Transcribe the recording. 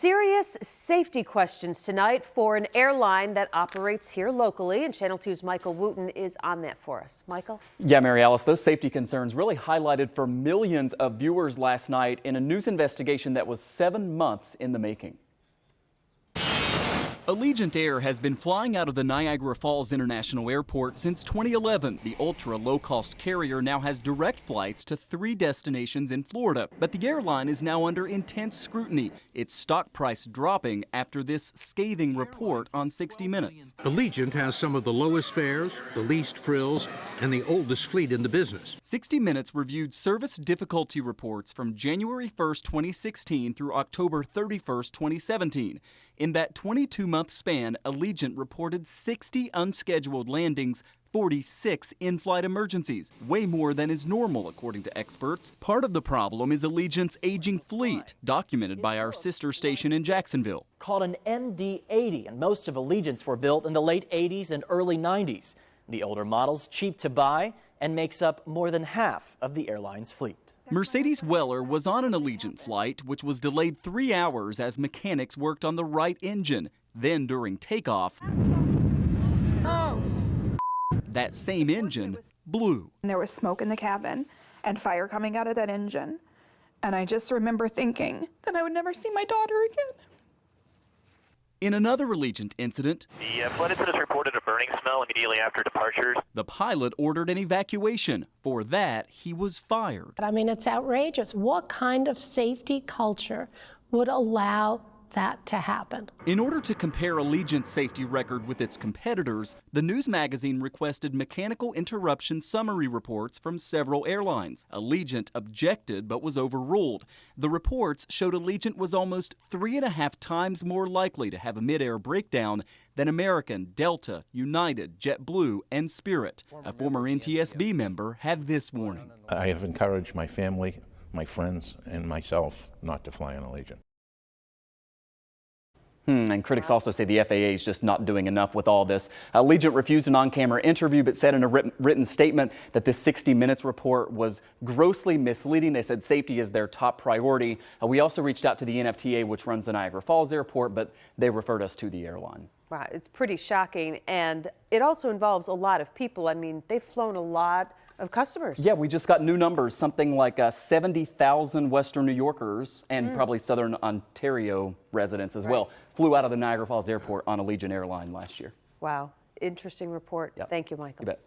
Serious safety questions tonight for an airline that operates here locally, and Channel 2's Michael Wooten is on that for us. Michael? Yeah, Mary Alice, those safety concerns really highlighted for millions of viewers last night in a news investigation that was 7 months in the making. Allegiant Air has been flying out of the Niagara Falls International Airport since 2011. The ultra-low-cost carrier now has direct flights to 3 destinations in Florida. But the airline is now under intense scrutiny, its stock price dropping after this scathing report on 60 Minutes. Allegiant has some of the lowest fares, the least frills, and the oldest fleet in the business. 60 Minutes reviewed service difficulty reports from January 1st, 2016 through October 31st, 2017. In that 22-month span, Allegiant reported 60 unscheduled landings, 46 in-flight emergencies, way more than is normal, according to experts. Part of the problem is Allegiant's aging fleet, documented by our sister station in Jacksonville. Called an MD-80, and most of Allegiant's were built in the late 80s and early 90s. The older model's cheap to buy and makes up more than half of the airline's fleet. Mercedes Weller was on an Allegiant flight, which was delayed 3 hours as mechanics worked on the right engine. Then during takeoff, that same engine blew. There was smoke in the cabin and fire coming out of that engine. And I just remember thinking that I would never see my daughter again. In another Allegiant incident, the flight attendants reported a burning smell immediately after departure. The pilot ordered an evacuation. For that, he was fired. I mean, it's outrageous. What kind of safety culture would allow that to happen? In order to compare Allegiant's safety record with its competitors, the news magazine requested mechanical interruption summary reports from several airlines. Allegiant objected but was overruled. The reports showed Allegiant was almost 3.5 times more likely to have a mid-air breakdown than American, Delta, United, JetBlue, and Spirit. A former NTSB member had this warning. I have encouraged my family, my friends, and myself not to fly on Allegiant. And critics also say the FAA is just not doing enough with all this. Allegiant refused an on-camera interview but said in a written statement that this 60 Minutes report was grossly misleading. They said safety is their top priority. We also reached out to the NFTA, which runs the Niagara Falls Airport, but they referred us to the airline. Wow, it's pretty shocking, and it also involves a lot of people. I mean, they've flown a lot of customers. Yeah, we just got new numbers, something like 70,000 Western New Yorkers and probably Southern Ontario residents as well flew out of the Niagara Falls Airport on Allegiant Airline last year. Wow, interesting report. Yep. Thank you, Michael. You bet.